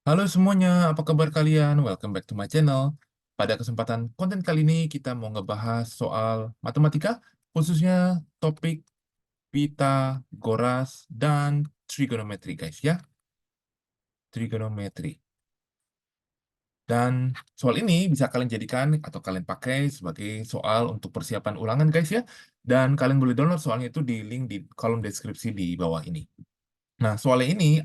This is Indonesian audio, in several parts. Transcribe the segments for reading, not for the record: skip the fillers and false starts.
Halo semuanya, apa kabar kalian? Welcome back to my channel. Pada kesempatan konten kali ini kita mau ngebahas soal matematika, khususnya topik Pythagoras dan trigonometri guys ya. Trigonometri. Dan soal ini bisa kalian jadikan atau kalian pakai sebagai soal untuk persiapan ulangan guys ya. Dan kalian boleh download soalnya itu di link di kolom deskripsi di bawah ini. Nah, soalnya ini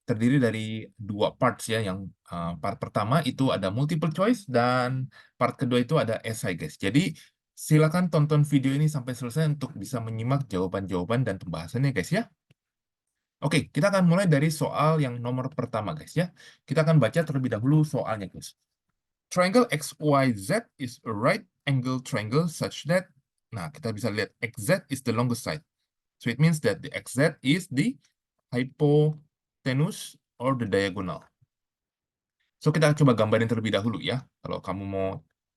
terdiri dari dua parts ya. Yang part pertama itu ada multiple choice dan part kedua itu ada essay, guys. Jadi, silakan tonton video ini sampai selesai untuk bisa menyimak jawaban-jawaban dan pembahasannya, guys ya. Oke, kita akan mulai dari soal yang nomor pertama, guys ya. Kita akan baca terlebih dahulu soalnya, guys. Triangle XYZ is a right angle triangle such that, nah kita bisa lihat XZ is the longest side. So it means that the XZ is the hypotenuse or the diagonal. So kita coba gambarin terlebih dahulu ya. Kalau kamu mau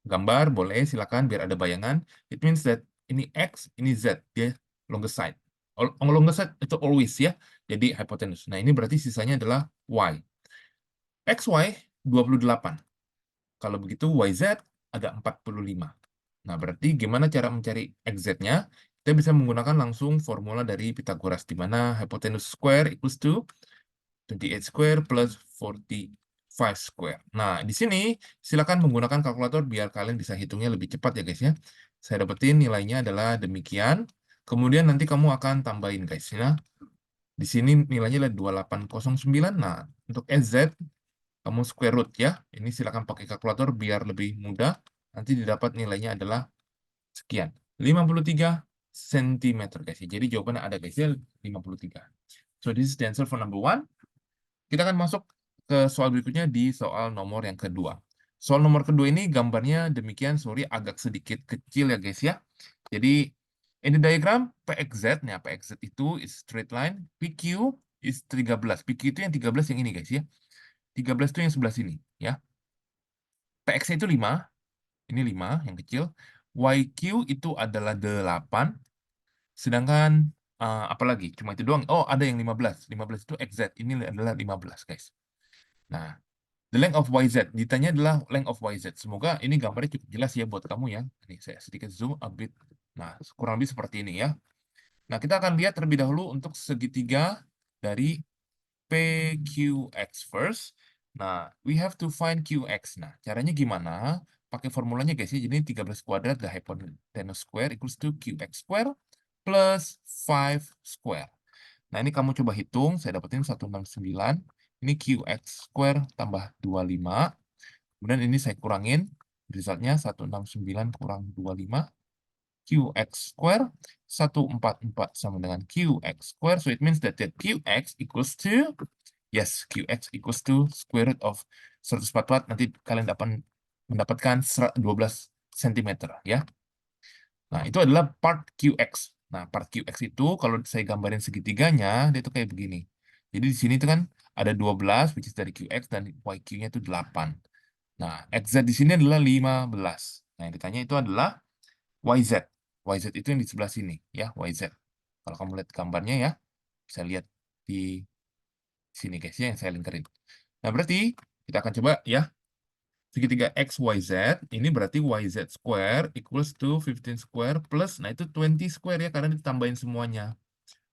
gambar, boleh silakan biar ada bayangan. It means that ini X, ini Z, dia longest side. Longest side itu always ya, jadi hypotenuse. Nah ini berarti sisanya adalah Y. XY 28. Kalau begitu YZ ada 45. Nah berarti gimana cara mencari XZ-nya? Kita bisa menggunakan langsung formula dari Pythagoras, di mana hypotenuse square equals to 28 square plus 45 square. Nah, di sini silakan menggunakan kalkulator biar kalian bisa hitungnya lebih cepat ya guys ya. Saya dapetin nilainya adalah demikian. Kemudian nanti kamu akan tambahin guys ya. Di sini nilainya adalah 2809. Nah, untuk SZ kamu square root ya. Ini silakan pakai kalkulator biar lebih mudah. Nanti didapat nilainya adalah sekian. 53 cm guys ya. Jadi jawabannya ada guys ya, 53. So this is the answer for number one. Kita akan masuk ke soal berikutnya di soal nomor yang kedua. Soal nomor kedua ini gambarnya demikian, sorry agak sedikit kecil ya guys ya. Jadi in the diagram PXZ, nah PXZ itu is straight line, PQ is 13. PQ itu yang 13 yang ini guys ya. 13 itu yang sebelah sini ya. PX itu 5, ini 5 yang kecil. YQ itu adalah 8, sedangkan apalagi cuma itu doang. Oh, ada yang 15. 15 itu XZ, ini adalah 15 guys. Nah, the length of YZ, ditanya adalah length of YZ. Semoga ini gambarnya cukup jelas ya buat kamu ya. Ini saya sedikit zoom a bit. Nah, kurang lebih seperti ini ya. Nah, kita akan lihat terlebih dahulu untuk segitiga dari PQX first. Nah, we have to find QX. Nah, caranya gimana? Pakai formulanya guys ya. Jadi 13 kuadrat the hypotenuse square equals to QX square plus 5 square. Nah, ini kamu coba hitung. Saya dapetin 169. Ini QX square tambah 25. Kemudian ini saya kurangin. Resultnya 169 kurang 25. QX square 144 sama dengan QX square. So it means that QX equals to, yes, QX equals to square root of 144. Nanti kalian dapat mendapatkan 12 cm ya. Nah, itu adalah part QX. Nah, part QX itu kalau saya gambarin segitiganya, dia itu kayak begini. Jadi di sini itu kan ada 12, which is dari QX, dan YQ-nya itu 8. Nah, XZ di sini adalah 15. Nah, yang ditanya itu adalah YZ. YZ itu yang di sebelah sini, ya, YZ. Kalau kamu lihat gambarnya ya, bisa lihat di sini guys ya, yang saya lingkarin. Nah, berarti kita akan coba ya, segitiga XYZ, ini berarti YZ square equals to 15 square plus, nah itu 20 square ya, karena ditambahin semuanya.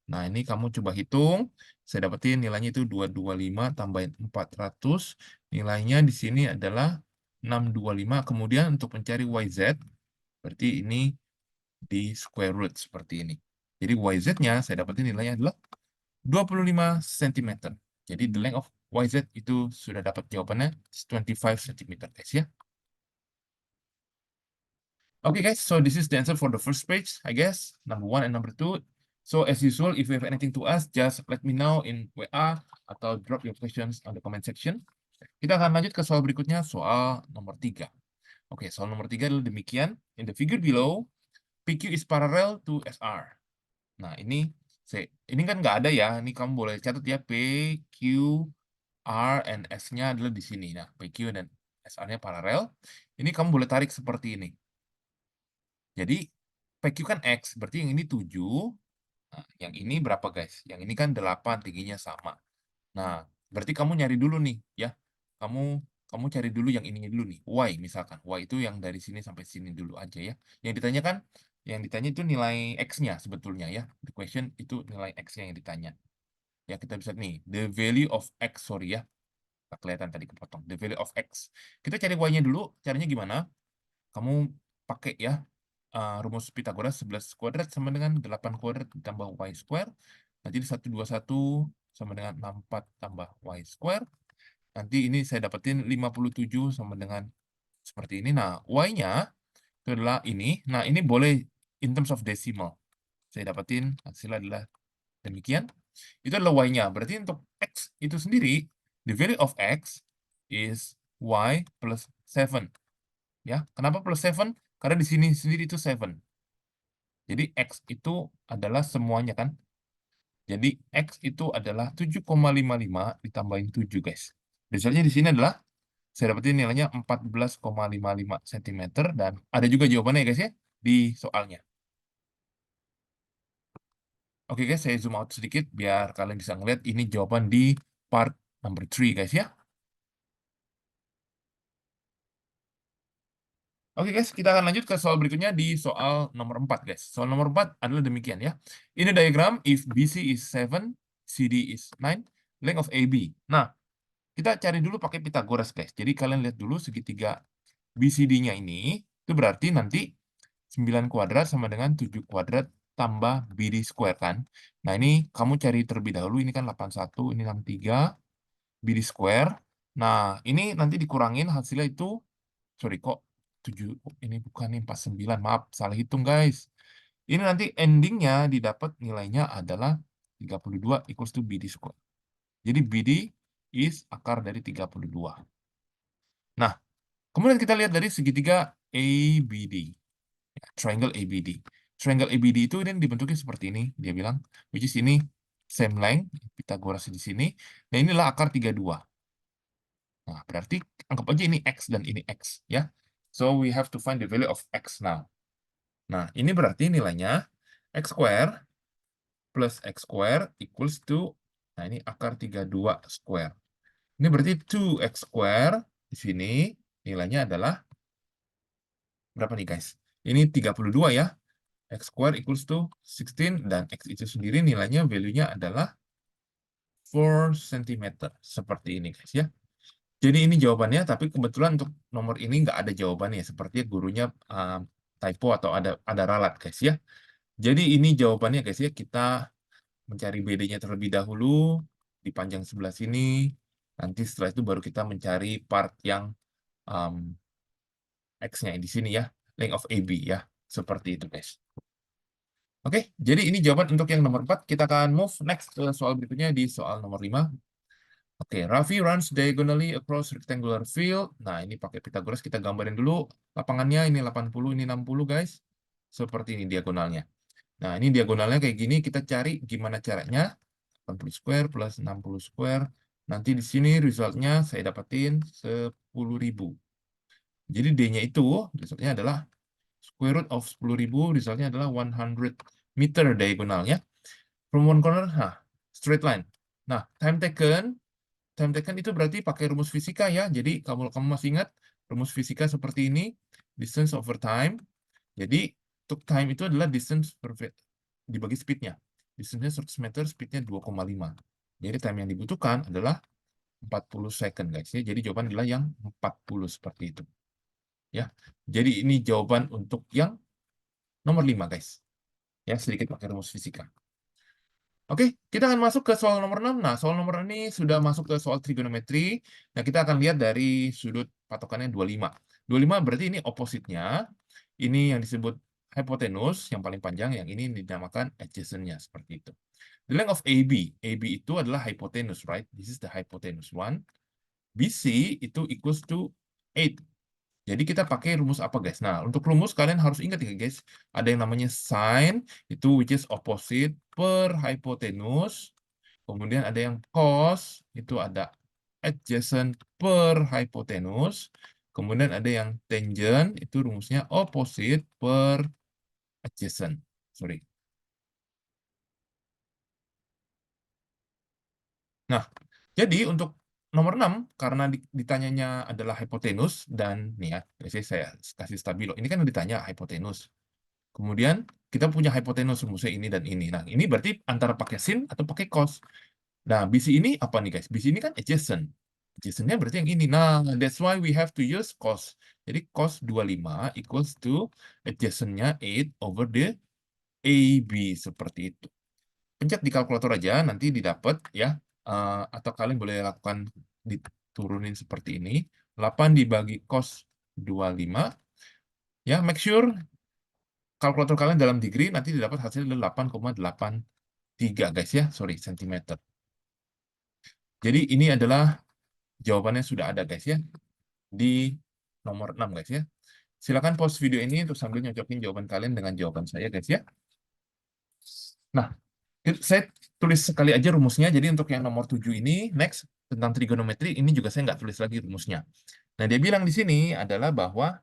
Nah, ini kamu coba hitung, saya dapetin nilainya itu 225 tambahin 400, nilainya di sini adalah 625, kemudian untuk mencari YZ, berarti ini di square root seperti ini. Jadi YZ-nya saya dapetin nilainya adalah 25 cm. Jadi the length of YZ itu sudah dapat jawabannya 25 cm guys ya. Okay guys, so this is the answer for the first page, I guess, number one and number two. So as usual, if you have anything to ask, just let me know in WA atau drop your questions on the comment section. Kita akan lanjut ke soal berikutnya, soal nomor 3. Oke, soal nomor 3 adalah demikian. In the figure below, PQ is parallel to SR. Nah, ini kan nggak ada ya. Ini kamu boleh catat ya, P, Q, R, and S-nya adalah di sini. Nah, PQ dan SR-nya paralel. Ini kamu boleh tarik seperti ini. Jadi, PQ kan X, berarti yang ini 7. Nah, yang ini berapa guys? Yang ini kan 8, tingginya sama. Nah, Berarti kamu nyari dulu nih, ya. Kamu kamu cari dulu yang ininya dulu nih, Y misalkan. Y itu yang dari sini sampai sini dulu aja ya. Yang ditanya itu nilai X-nya sebetulnya ya. The question itu nilai X-nya yang ditanya. Ya, kita bisa nih, the value of X, sorry ya. Nggak kelihatan tadi kepotong. The value of X. Kita cari Y-nya dulu, caranya gimana? Kamu pakai ya rumus Pythagoras 11 kuadrat sama dengan 8 kuadrat ditambah Y square. Nanti 121 sama dengan 64 tambah Y square. Nanti ini saya dapetin 57 sama dengan seperti ini. Nah, Y-nya itu adalah ini. Nah, ini boleh in terms of decimal. Saya dapetin hasilnya adalah demikian. Itu adalah Y-nya. Berarti untuk X itu sendiri, the value of X is Y plus 7. Ya, kenapa plus 7? Karena di sini sendiri itu 7. Jadi X itu adalah semuanya kan. Jadi X itu adalah 7,55 ditambahin 7, guys. Misalnya di sini adalah saya dapetin nilainya 14,55 cm dan ada juga jawabannya ya guys ya di soalnya. Oke guys, saya zoom out sedikit biar kalian bisa ngeliat ini jawaban di part number 3 guys ya. Oke guys, kita akan lanjut ke soal berikutnya di soal nomor 4 guys. Soal nomor 4 adalah demikian ya. In a diagram, if BC is 7, CD is 9, length of AB. Nah, kita cari dulu pakai Pythagoras guys. Jadi kalian lihat dulu segitiga BCD-nya ini, itu berarti nanti 9 kuadrat sama dengan 7 kuadrat tambah BD square kan. Nah, ini kamu cari terlebih dahulu, ini kan 81, ini 63, BD square. Nah, ini nanti dikurangin hasilnya itu, sorry kok 7, ini bukan nih 49, maaf, salah hitung guys. Ini nanti endingnya didapat nilainya adalah 32 equals to BD square. Jadi BD is akar dari 32. Nah, kemudian kita lihat dari segitiga ABD. Triangle ABD. Triangle ABD itu dan dibentuknya seperti ini, dia bilang, which is ini same length, Pythagoras di sini, dan inilah akar 32. Nah, berarti anggap aja ini X dan ini X, ya. So, we have to find the value of X now. Nah, ini berarti nilainya X square plus X square equals to, nah ini akar 32 square. Ini berarti 2X square, di sini nilainya adalah, berapa nih guys? Ini 32 ya. X square equals to 16, dan X itu sendiri nilainya value-nya adalah 4 cm. Seperti ini guys ya. Jadi ini jawabannya, tapi kebetulan untuk nomor ini nggak ada jawabannya. Sepertinya gurunya typo atau ada ralat guys ya. Jadi ini jawabannya guys ya. Kita mencari BD-nya terlebih dahulu, dipanjang sebelah sini. Nanti setelah itu baru kita mencari part yang X-nya di sini ya. Length of AB ya. Seperti itu guys. Oke, jadi ini jawaban untuk yang nomor 4. Kita akan move next ke soal berikutnya di soal nomor 5. Oke, Raffi runs diagonally across rectangular field. Nah, ini pakai Pythagoras kita gambarin dulu lapangannya. Ini 80, ini 60 guys. Seperti ini diagonalnya. Nah, ini diagonalnya kayak gini. Kita cari gimana caranya. 80 square plus 60 square. Nanti di sini resultnya saya dapatin 10.000. Jadi D-nya itu resultnya adalah square root of 10.000, resultnya adalah 100 meter diagonalnya. From one corner, straight line. Nah, time taken itu berarti pakai rumus fisika ya. Jadi kamu masih ingat rumus fisika seperti ini, distance over time. Jadi untuk time itu adalah distance dibagi speednya. Distance-nya 100 meter, speednya 2,5. Jadi time yang dibutuhkan adalah 40 second guys ya. Jadi jawaban adalah yang 40 seperti itu. Ya. Jadi ini jawaban untuk yang nomor 5 guys. Ya, sedikit pakai rumus fisika. Oke, kita akan masuk ke soal nomor 6. Nah, soal nomor ini sudah masuk ke soal trigonometri. Nah, kita akan lihat dari sudut patokannya 25. 25 berarti ini opposite-nya. Ini yang disebut hypotenuse, yang paling panjang. Yang ini dinamakan adjacent-nya, seperti itu. The length of AB. AB itu adalah hypotenuse, right? This is the hypotenuse one. BC itu equals to 8. Jadi kita pakai rumus apa guys? Nah, untuk rumus kalian harus ingat ya guys. Ada yang namanya sin, itu which is opposite per hypotenuse. Kemudian ada yang cos, itu ada adjacent per hypotenuse. Kemudian ada yang tangent, itu rumusnya opposite per adjacent. Sorry. Nah, Jadi untuk nomor 6 karena ditanyanya adalah hipotenus dan nih ya, biasanya saya kasih stabilo. Ini kan ditanya hipotenus. Kemudian kita punya hipotenus rumusnya ini dan ini. Nah, ini berarti antara pakai sin atau pakai cos. Nah, BC ini apa nih guys? BC ini kan adjacent. Adjacent-nya berarti yang ini. Nah, that's why we have to use cos. Jadi cos 25 equals to adjacent-nya 8 over the AB seperti itu. Pencet di kalkulator aja, nanti didapat ya. Atau kalian boleh lakukan diturunin seperti ini. 8 dibagi cos 25. Ya, make sure kalkulator kalian dalam degree nanti didapat hasilnya 8,83 guys ya. Sorry, sentimeter. Jadi ini adalah jawabannya sudah ada guys ya. Di nomor 6 guys ya. Silakan pause video ini untuk sambil nyocokin jawaban kalian dengan jawaban saya guys ya. Nah, saya tulis sekali aja rumusnya. Jadi untuk yang nomor 7 ini, next, tentang trigonometri, ini juga saya nggak tulis lagi rumusnya. Nah, dia bilang di sini adalah bahwa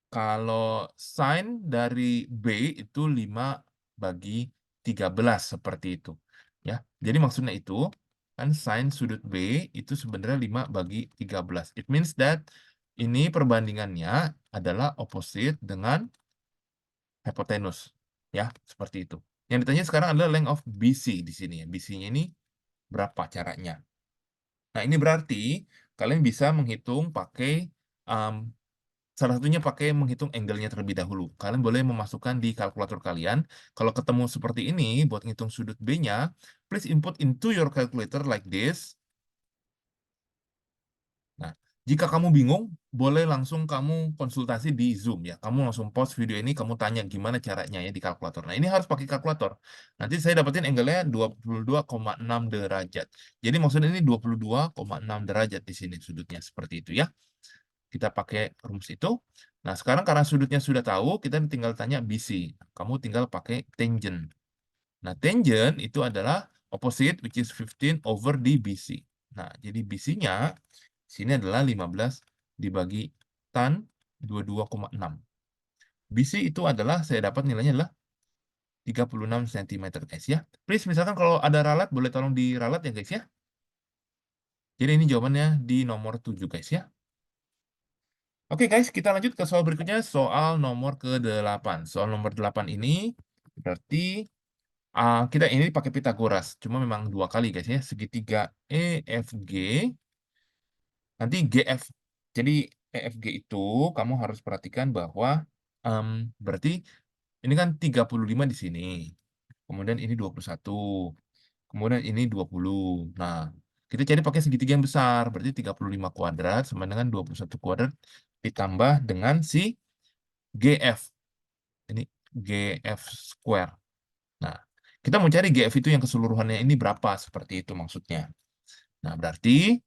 kalau sin dari B itu 5 bagi 13, seperti itu. Ya, jadi maksudnya itu, kan sin sudut B itu sebenarnya 5 bagi 13. It means that ini perbandingannya adalah opposite dengan hypotenuse. Ya, seperti itu. Yang ditanya sekarang adalah length of BC di sini. BC-nya ini berapa caranya? Nah, ini berarti kalian bisa menghitung pakai salah satunya pakai menghitung angle-nya terlebih dahulu. Kalian boleh memasukkan di kalkulator kalian. Kalau ketemu seperti ini, buat ngitung sudut B-nya, please input into your calculator like this. Nah, jika kamu bingung, boleh langsung kamu konsultasi di Zoom ya. Kamu langsung pause video ini, kamu tanya gimana caranya ya di kalkulator. Nah, ini harus pakai kalkulator. Nanti saya dapetin angle-nya 22,6 derajat. Jadi maksudnya ini 22,6 derajat di sini sudutnya, seperti itu ya. Kita pakai rumus itu. Nah, sekarang karena sudutnya sudah tahu, kita tinggal tanya BC. Kamu tinggal pakai tangent. Nah, tangent itu adalah opposite, which is 15 over di BC. Nah, jadi BC-nya sini adalah 15 dibagi tan 22,6. BC itu adalah, saya dapat nilainya adalah 36 cm, guys ya. Please, misalkan kalau ada ralat, boleh tolong diralat ya, guys ya. Jadi ini jawabannya di nomor 7, guys ya. Oke guys, kita lanjut ke soal berikutnya, soal nomor ke-8. Soal nomor 8 ini berarti kita ini pakai Pitagoras, cuma memang 2 kali guys ya, segitiga EFG, nanti GF. Jadi EFG itu kamu harus perhatikan bahwa berarti ini kan 35 di sini, kemudian ini 21, kemudian ini 20. Nah, kita cari pakai segitiga yang besar, berarti 35 kuadrat sama dengan 21 kuadrat ditambah dengan si GF. Ini GF square. Nah, kita mau cari GF itu yang keseluruhannya ini berapa, seperti itu maksudnya. Nah, berarti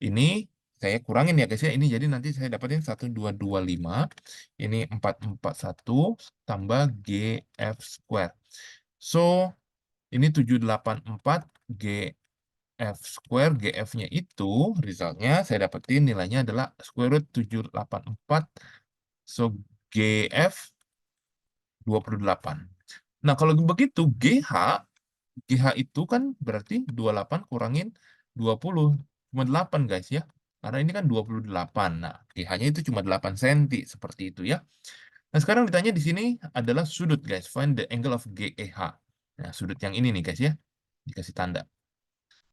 ini saya kurangin ya guys ya. Ini jadi nanti saya dapatin 1225. Ini 441 tambah GF square. So, ini 784 GF square. GF-nya itu resultnya saya dapetin nilainya adalah square root 784. So, GF 28. Nah, kalau begitu GH itu kan berarti 28 kurangin 20, cuma 8 guys ya. Karena ini kan 28. Nah, GH-nya itu cuma 8 cm seperti itu ya. Nah, sekarang ditanya di sini adalah sudut guys. Find the angle of GEH. Nah, sudut yang ini nih guys ya. Dikasih tanda.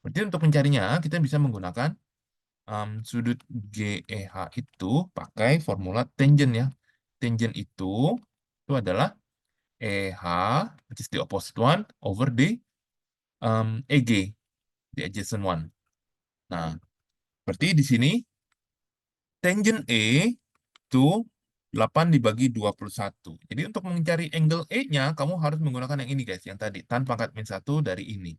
Berarti untuk mencarinya kita bisa menggunakan sudut GEH itu pakai formula tangent ya. Tangent itu adalah EH, which is the opposite one, over the EG, the adjacent one. Nah, berarti di sini tangent E itu 8 dibagi 21. Jadi untuk mencari angle E-nya, kamu harus menggunakan yang ini guys, yang tadi, tan pangkat min 1 dari ini.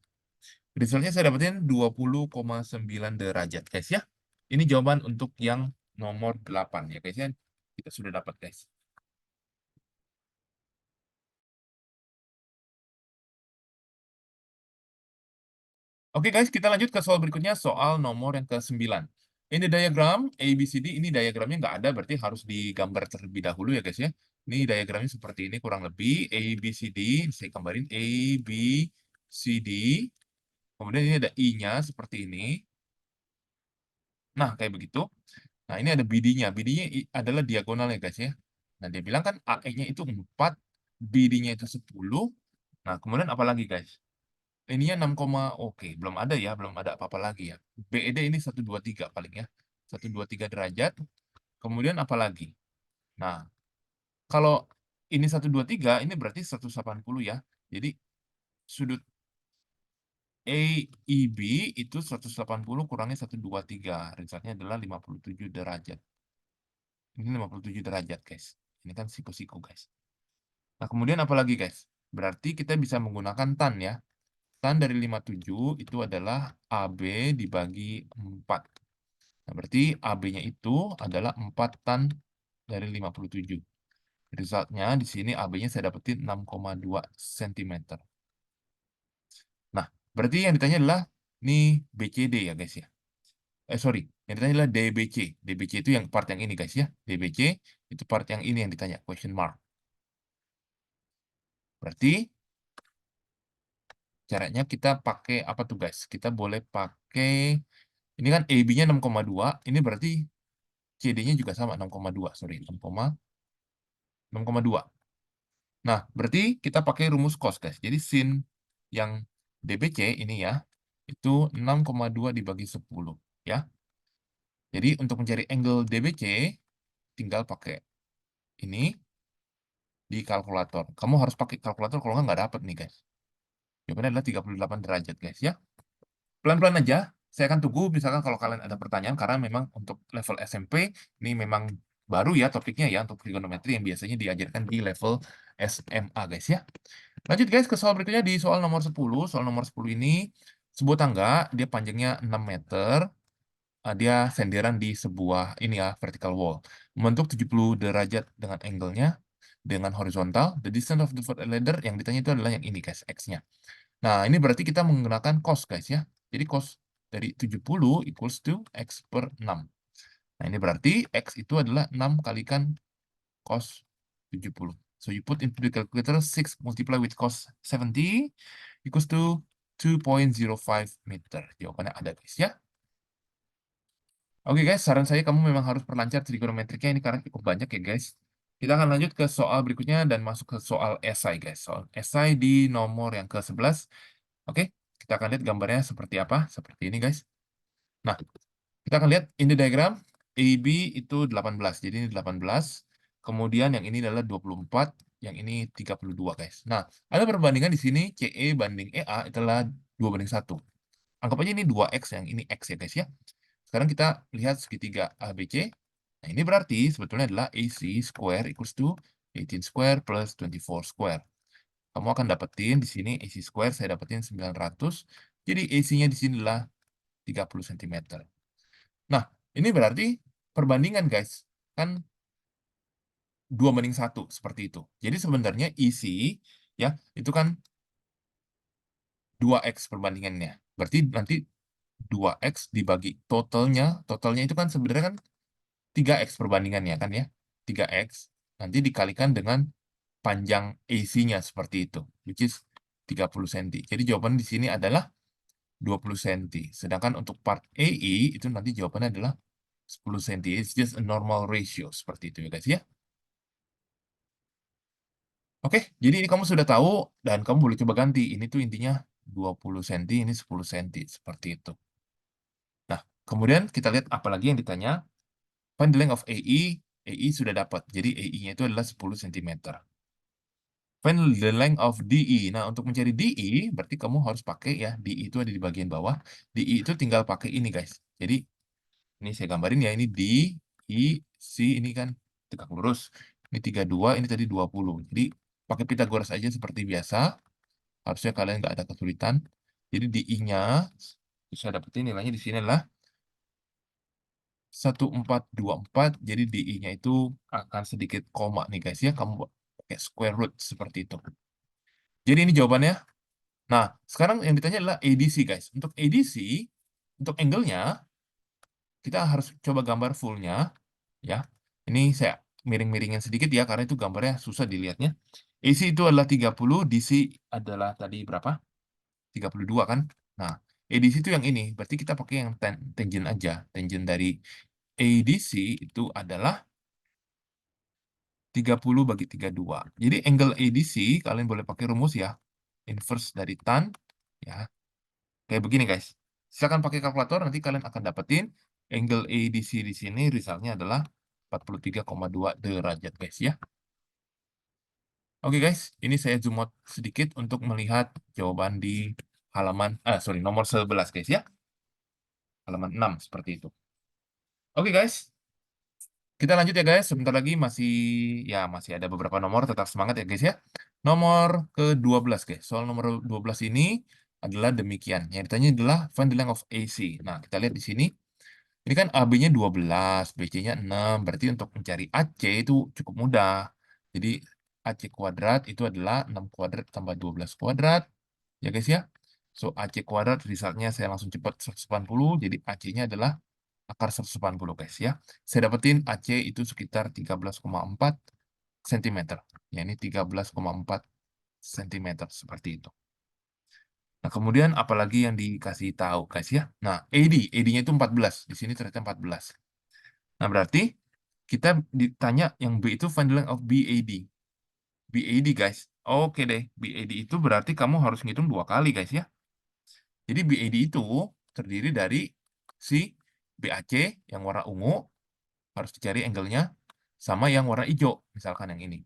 Resultnya saya dapetin 20,9 derajat guys ya. Ini jawaban untuk yang nomor 8 ya guys ya. Kita sudah dapat guys. Oke guys, kita lanjut ke soal berikutnya, soal nomor yang ke-9. Ini diagram ABCD, ini diagramnya nggak ada, berarti harus digambar terlebih dahulu ya guys ya. Ini diagramnya seperti ini kurang lebih, ABCD, saya gambarin ABCD, kemudian ini ada I-nya seperti ini, Nah, kayak begitu. Nah, ini ada BD-nya. BD-nya adalah diagonal ya, guys ya. Nah, dia bilang kan AE-nya itu 4, BD-nya itu 10. Nah, kemudian apa lagi, guys? Ininya 6, oke, belum ada ya, belum ada apa-apa lagi ya. BED ini 123 paling ya. 123 derajat. Kemudian apa lagi? Nah, kalau ini 123, ini berarti 180 ya. Jadi sudut AEB itu 180 kurangi 123. Result-nya adalah 57 derajat. Ini 57 derajat, guys. Ini kan siku-siku, guys. Nah, kemudian apa lagi, guys? Berarti kita bisa menggunakan tan ya. Tan dari 57 itu adalah AB dibagi 4. Nah, berarti AB-nya itu adalah 4 tan dari 57. Result-nya di sini AB-nya saya dapetin 6,2 cm. Nah, berarti yang ditanya adalah ini BCD ya, guys ya. Sorry, yang ditanya adalah DBC. DBC itu yang part yang ini, guys ya. DBC itu part yang ini yang ditanya, question mark. Berarti caranya kita pakai apa tuh, guys? Kita boleh pakai, ini kan AB-nya 6,2, ini berarti CD-nya juga sama 6,2, sorry, 6,2. Nah, berarti kita pakai rumus cos, guys. Jadi sin yang DBC ini ya, itu 6,2 dibagi 10, ya. Jadi untuk mencari angle DBC, tinggal pakai ini di kalkulator. Kamu harus pakai kalkulator, kalau nggak dapat nih, guys. Jawabannya adalah 38 derajat, guys, ya. Pelan-pelan aja, saya akan tunggu misalkan kalau kalian ada pertanyaan, karena memang untuk level SMP, ini memang baru ya topiknya ya, untuk trigonometri yang biasanya diajarkan di level SMA, guys, ya. Lanjut, guys, ke soal berikutnya di soal nomor 10. Soal nomor 10 ini, sebuah tangga, dia panjangnya 6 meter, dia senderan di sebuah ini ya, vertical wall. Membentuk 70 derajat dengan angle-nya, dengan horizontal. The distance of the first ladder yang ditanya itu adalah yang ini, guys, X-nya. Nah, ini berarti kita menggunakan cos, guys, ya. Jadi cos dari 70 equals to X per 6. Nah, ini berarti X itu adalah 6 kalikan cos 70. So, you put into the calculator 6 multiply with cos 70 equals to 2.05 meter. Jawabannya ada, guys, ya. Oke, guys, saran saya kamu memang harus perlancar trigonometriknya ini karena cukup banyak ya, guys. Kita akan lanjut ke soal berikutnya dan masuk ke soal esai, guys. Soal esai di nomor yang ke-11. Oke, kita akan lihat gambarnya seperti apa. Seperti ini, guys. Nah, kita akan lihat in the diagram, AB itu 18. Jadi ini 18. Kemudian yang ini adalah 24. Yang ini 32, guys. Nah, ada perbandingan di sini, CE banding EA itulah 2:1. Anggap aja ini 2X, yang ini X ya, guys, ya. Sekarang kita lihat segitiga ABC. Nah, ini berarti sebetulnya adalah AC square equals to 18 square plus 24 square. Kamu akan dapetin di sini AC square, saya dapetin 900. Jadi AC-nya di sini adalah 30 cm. Nah, ini berarti perbandingan, guys. Kan 2:1, seperti itu. Jadi sebenarnya AC, ya, itu kan 2X perbandingannya. Berarti nanti 2X dibagi totalnya itu kan sebenarnya kan 3X perbandingannya kan ya. 3X nanti dikalikan dengan panjang AC-nya seperti itu, which is 30 cm. Jadi jawaban di sini adalah 20 cm. Sedangkan untuk part AE itu nanti jawabannya adalah 10 cm. It's just a normal ratio seperti itu ya, guys, ya. Oke, jadi ini kamu sudah tahu dan kamu boleh coba ganti. Ini tuh intinya 20 cm, ini 10 cm seperti itu. Nah, kemudian kita lihat apa lagi yang ditanya. Find the length of AE. AE sudah dapat. Jadi AE-nya itu adalah 10 cm. Find the length of DE. Nah, untuk mencari DE, berarti kamu harus pakai ya. DE itu ada di bagian bawah. DE itu tinggal pakai ini, guys. Jadi, ini saya gambarin ya. Ini D, E, C, ini kan tegak lurus. Ini 32, ini tadi 20. Jadi, pakai Pythagoras aja seperti biasa. Harusnya kalian nggak ada kesulitan. Jadi, DE-nya, bisa dapetin nilainya di sini adalah 1424. Jadi DI-nya itu akan sedikit koma nih, guys, ya. Kamu pakai square root seperti itu. Jadi ini jawabannya. Nah, sekarang yang ditanya adalah ADC, guys. Untuk ADC, untuk angle-nya, kita harus coba gambar full-nya, ya. Ini saya miring-miringin sedikit ya, karena itu gambarnya susah dilihatnya. AC itu adalah 30, DC adalah tadi berapa? 32 kan? Nah, ADC itu yang ini, berarti kita pakai yang tangent aja. Tangent dari ADC itu adalah 30 bagi 32. Jadi angle ADC, kalian boleh pakai rumus ya. Inverse dari tan, ya. Kayak begini, guys. Silakan pakai kalkulator, nanti kalian akan dapetin angle ADC di sini, resultnya adalah 43,2 derajat, guys, ya. Oke, guys. Ini saya zoom out sedikit untuk melihat jawaban di nomor 11, guys, ya. Halaman 6, seperti itu. Oke, guys. Kita lanjut ya, guys. Sebentar lagi masih ada beberapa nomor. Tetap semangat ya, guys, ya. Nomor ke-12, guys. Soal nomor 12 ini adalah demikian. Yang ditanya adalah find the length of AC. Nah, kita lihat di sini. Ini kan AB-nya 12, BC-nya 6. Berarti untuk mencari AC itu cukup mudah. Jadi AC kuadrat itu adalah 6 kuadrat tambah 12 kuadrat. Ya, guys, ya. So, AC kuadrat resultnya saya langsung cepat 180. Jadi AC-nya adalah akar 180, guys, ya. Saya dapetin AC itu sekitar 13,4 cm. Ya, ini 13,4 cm seperti itu. Nah, kemudian apalagi yang dikasih tahu, guys, ya. Nah, AD-nya itu 14. Di sini ternyata 14. Nah, berarti kita ditanya yang B itu find the length of BAD. BAD, guys. Oke deh, BAD itu berarti kamu harus ngitung 2 kali, guys, ya. Jadi BAD itu terdiri dari si BAC yang warna ungu, harus dicari angle-nya, sama yang warna hijau, misalkan yang ini.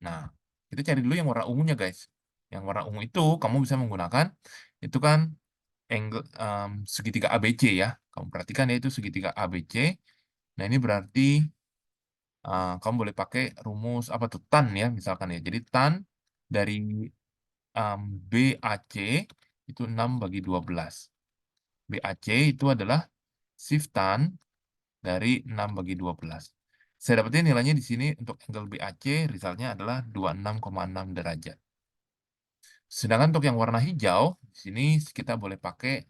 Nah, kita cari dulu yang warna ungunya, guys. Yang warna ungu itu kamu bisa menggunakan, itu kan angle segitiga ABC ya. Kamu perhatikan ya, itu segitiga ABC. Nah, ini berarti kamu boleh pakai rumus apa tuh, tan ya, misalkan ya. Jadi tan dari BAC itu 6 bagi 12. BAC itu adalah shift tan dari 6 bagi 12. Saya dapetin nilainya di sini untuk angle BAC, resultnya adalah 26,6 derajat. Sedangkan untuk yang warna hijau, di sini kita boleh pakai,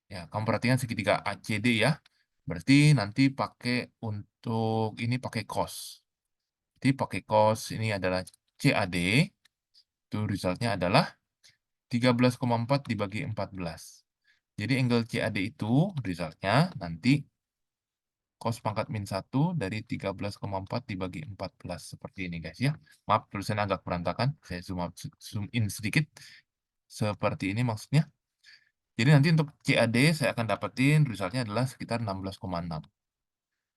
ya, kamu perhatikan segitiga ACD ya. Berarti nanti pakai untuk ini pakai cos. Jadi pakai cos ini adalah CAD, itu resultnya adalah 13,4 dibagi 14. Jadi angle CAD itu resultnya nanti cos pangkat min 1 dari 13,4 dibagi 14. Seperti ini, guys, ya. Maaf, tulisannya agak berantakan. Saya zoom in sedikit. Seperti ini maksudnya. Jadi nanti untuk CAD saya akan dapetin resultnya adalah sekitar 16,6.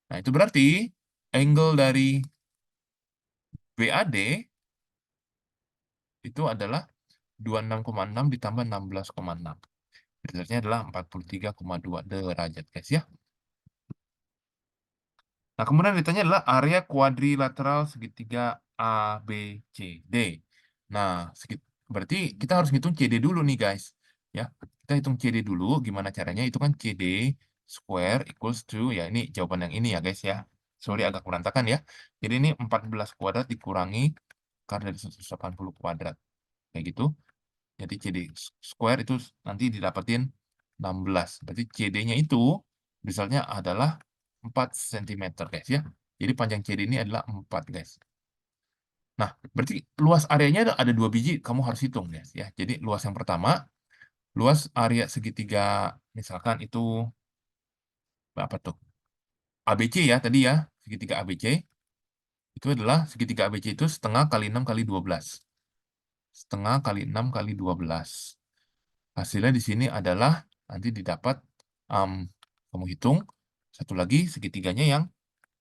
Nah, itu berarti angle dari BAD itu adalah 26,6 ditambah 16,6. Resultnya adalah 43,2 derajat, guys, ya. Nah, kemudian ditanya adalah area kuadrilateral segitiga ABCD. Nah, berarti kita harus hitung CD dulu nih, guys. Ya, kita hitung CD dulu. Gimana caranya? Itu kan CD square equals to, ya ini jawaban yang ini ya, guys, ya. Sorry, agak berantakan ya. Jadi ini 14 kuadrat dikurangi akar dari 180 kuadrat. Kayak gitu. Jadi CD square itu nanti didapetin 16. Berarti CD-nya itu misalnya adalah 4 cm, guys, ya. Jadi panjang CD ini adalah 4, guys. Nah, berarti luas areanya ada 2 biji, kamu harus hitung, guys, ya. Jadi luas yang pertama, luas area segitiga, misalkan itu apa tuh? ABC ya, tadi ya, segitiga ABC. Itu adalah segitiga ABC itu setengah kali 6 kali 12. Setengah kali 6 kali 12. Hasilnya di sini adalah nanti didapat, kamu hitung, satu lagi segitiganya yang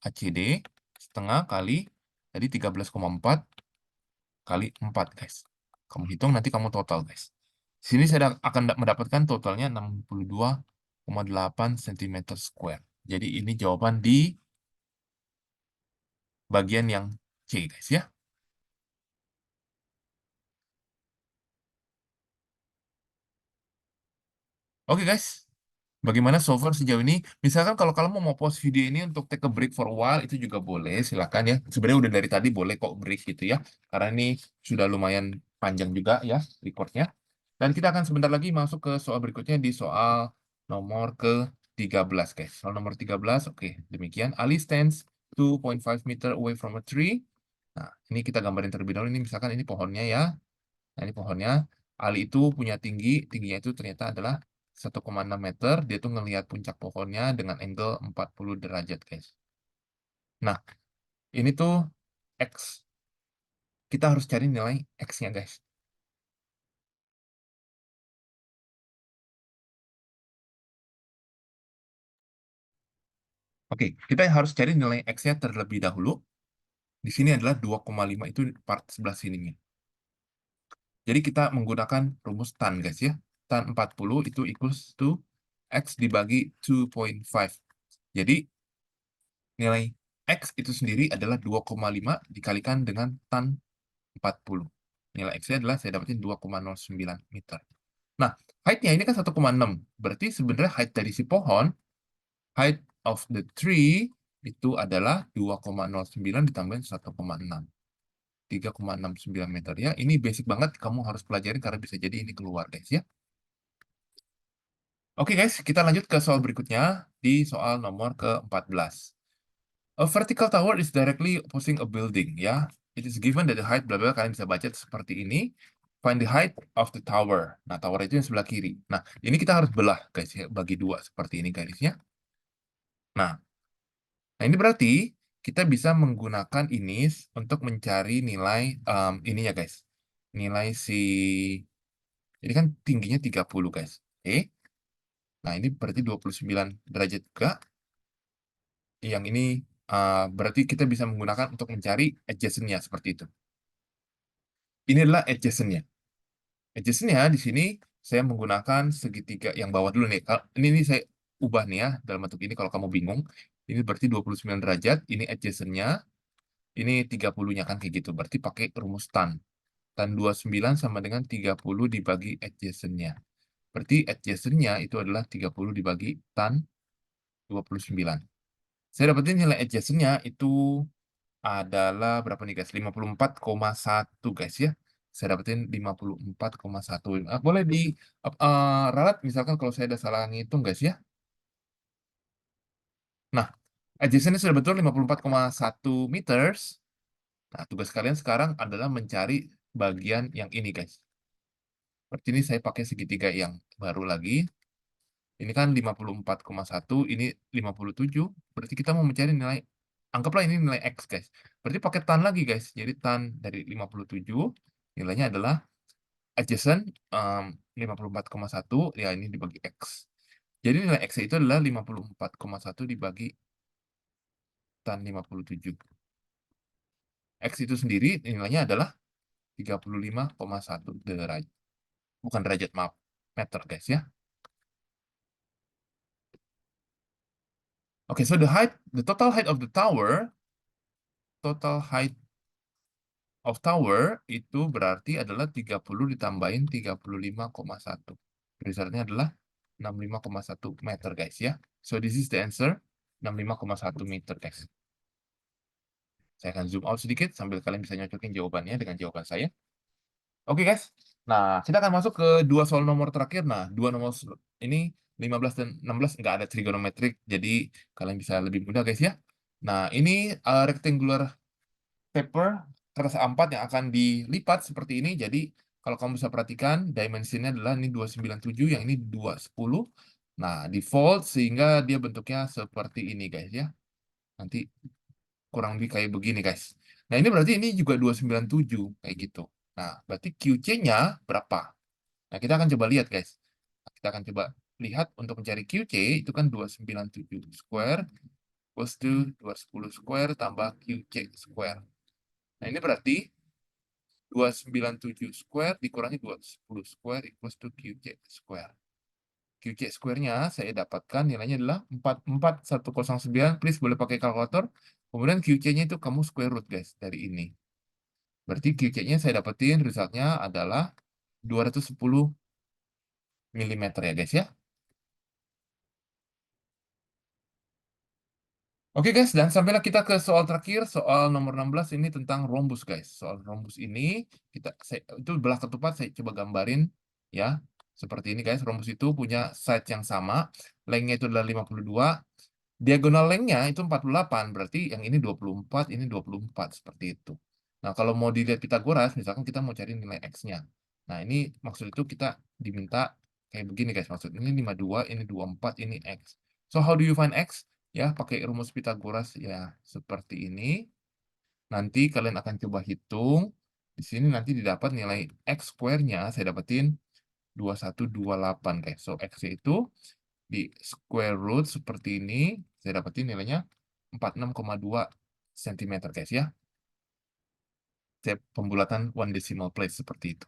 ACD setengah kali tadi 13,4 kali 4, guys. Kamu hitung nanti kamu total, guys. Di sini saya akan mendapatkan totalnya 62,8 cm square. Jadi ini jawaban di bagian yang C, guys, ya. Oke, guys. Bagaimana so far sejauh ini? Misalkan kalau kamu mau pause video ini untuk take a break for a while, itu juga boleh, silakan ya. Sebenarnya udah dari tadi boleh kok break gitu ya. Karena ini sudah lumayan panjang juga ya recordnya. Dan kita akan sebentar lagi masuk ke soal berikutnya di soal nomor ke-13, guys. Soal nomor 13, oke. Demikian. Ali stands 2.5 meter away from a tree. Nah, ini kita gambarin terlebih dahulu. Ini misalkan ini pohonnya ya. Nah, ini pohonnya. Ali itu punya tingginya itu ternyata adalah 1,6 meter, dia tuh ngelihat puncak pohonnya dengan angle 40 derajat, guys. Nah, ini tuh X. Kita harus cari nilai X-nya, guys. Oke, kita harus cari nilai X-nya terlebih dahulu. Di sini adalah 2,5 itu part sebelah sininya. Jadi kita menggunakan rumus tan, guys ya. Tan 40 itu equals to X dibagi 2,5. Jadi nilai X itu sendiri adalah 2,5 dikalikan dengan tan 40. Nilai X-nya adalah saya dapetin 2,09 meter. Nah, height-nya ini kan 1,6. Berarti sebenarnya height dari si pohon, height of the tree, itu adalah 2,09 ditambahin 1,6. 3,69 meter ya. Ini basic banget, kamu harus pelajari karena bisa jadi ini keluar, guys ya. Oke guys, kita lanjut ke soal berikutnya di soal nomor ke-14. A vertical tower is directly opposing a building, ya. It is given that the height, bla bla, kalian bisa baca seperti ini. Find the height of the tower. Nah, tower itu yang sebelah kiri. Nah, ini kita harus belah, guys ya, bagi dua seperti ini garisnya. Nah, ini berarti kita bisa menggunakan ini untuk mencari nilai ininya, guys. Nilai si ini kan tingginya 30, guys. Oke. Nah, ini berarti 29 derajat juga. Yang ini berarti kita bisa menggunakan untuk mencari adjacent-nya seperti itu. Ini adalah adjacent-nya. Adjacent-nya di sini saya menggunakan segitiga yang bawah dulu nih. Ini saya ubah nih ya dalam bentuk ini kalau kamu bingung. Ini berarti 29 derajat, ini adjacent-nya, ini 30-nya kan kayak gitu. Berarti pakai rumus tan. Tan 29 sama dengan 30 dibagi adjacent-nya. Berarti adjacent-nya itu adalah 30 dibagi tan 29. Saya dapetin nilai adjacent-nya itu adalah berapa nih guys? 54,1 guys ya. Saya dapetin 54,1. Boleh di ralat misalkan kalau saya ada salah ngitung guys ya. Nah, adjacent-nya sudah betul 54,1 meters. Nah, tugas kalian sekarang adalah mencari bagian yang ini guys. Berarti ini saya pakai segitiga yang baru lagi. Ini kan 54,1, ini 57. Berarti kita mau mencari nilai, anggaplah ini nilai X, guys. Berarti pakai tan lagi, guys. Jadi tan dari 57, nilainya adalah adjacent 54,1, ya ini dibagi X. Jadi nilai X itu adalah 54,1 dibagi tan 57. X itu sendiri nilainya adalah 35,1 derajat. Bukan derajat, maaf. Meter, guys, ya. Oke, so the total height of the total height of tower itu berarti adalah 30 ditambahin 35,1. Resultnya adalah 65,1 meter, guys, ya. So, this is the answer, 65,1 meter, guys. Saya akan zoom out sedikit sambil kalian bisa nyocokin jawabannya dengan jawaban saya. Oke, guys. Nah, kita akan masuk ke dua soal nomor terakhir. Nah, dua nomor ini 15 dan 16 nggak ada trigonometrik, jadi kalian bisa lebih mudah, guys, ya. Nah, ini rectangular paper kertas A4 yang akan dilipat seperti ini. Jadi kalau kamu bisa perhatikan dimensinya adalah ini 297, yang ini 210. Nah, di fold sehingga dia bentuknya seperti ini, guys, ya. Nanti kurang lebih kayak begini, guys. Nah, ini berarti ini juga 297 kayak gitu. Nah, berarti QC-nya berapa? Nah, kita akan coba lihat, guys. Kita akan coba lihat untuk mencari QC itu kan 297 square equals to 210 square tambah QC square. Nah, ini berarti 297 square dikurangi 210 square equals to QC square. QC square-nya saya dapatkan nilainya adalah 44109. Please boleh pakai kalkulator. Kemudian QC-nya itu kamu square root, guys, dari ini. Berarti QC-nya saya dapetin resultnya adalah 210 mm ya, guys, ya. Oke, guys, dan sampailah kita ke soal terakhir, soal nomor 16 ini tentang rhombus, guys. Soal rhombus ini itu belah ketupat saya coba gambarin ya. Seperti ini, guys. Rhombus itu punya side yang sama, lengthnya itu adalah 52, diagonal lengthnya itu 48, berarti yang ini 24, ini 24 seperti itu. Nah, kalau mau dilihat Pitagoras, misalkan kita mau cari nilai X-nya. Nah, ini maksud itu kita diminta kayak begini guys, maksud ini 52, ini 24, ini X. So, how do you find X? Ya, pakai rumus Pythagoras ya seperti ini. Nanti kalian akan coba hitung. Di sini nanti didapat nilai X square-nya, saya dapetin 2128 guys. So, X-nya itu di square root seperti ini, saya dapetin nilainya 46,2 cm guys ya. Pembulatan one decimal place seperti itu.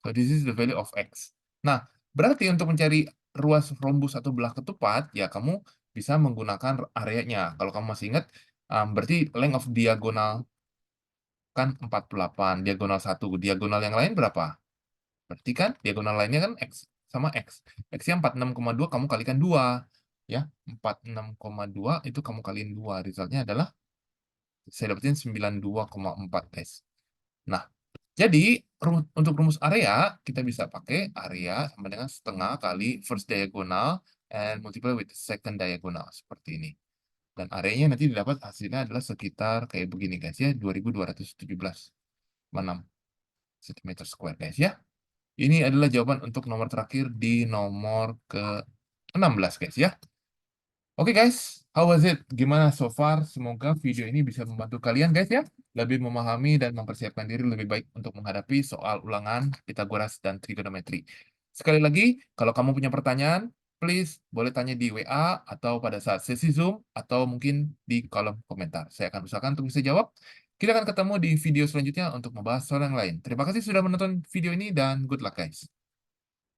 So this is the value of X. Nah, berarti untuk mencari ruas rombus atau belah ketupat, ya kamu bisa menggunakan areanya. Kalau kamu masih ingat, berarti length of diagonal kan 48, diagonal 1. Diagonal yang lain berapa? Berarti kan diagonal lainnya kan X sama X. X-nya 46,2 kamu kalikan 2. Ya, 46,2 itu kamu kaliin 2. Resultnya adalah saya dapetin 92,4 guys. Nah, jadi untuk rumus area kita bisa pakai area sama dengan setengah kali first diagonal and multiply with second diagonal seperti ini. Dan areanya nanti didapat hasilnya adalah sekitar kayak begini guys ya, 2217,6 cm square guys ya. Ini adalah jawaban untuk nomor terakhir di nomor ke-16 guys ya. Oke guys, how was it? Gimana so far? Semoga video ini bisa membantu kalian guys ya, lebih memahami dan mempersiapkan diri lebih baik untuk menghadapi soal ulangan Pythagoras dan trigonometri. Sekali lagi, kalau kamu punya pertanyaan, please boleh tanya di WA atau pada saat sesi Zoom atau mungkin di kolom komentar. Saya akan usahakan untuk bisa jawab. Kita akan ketemu di video selanjutnya untuk membahas soal yang lain. Terima kasih sudah menonton video ini dan good luck guys.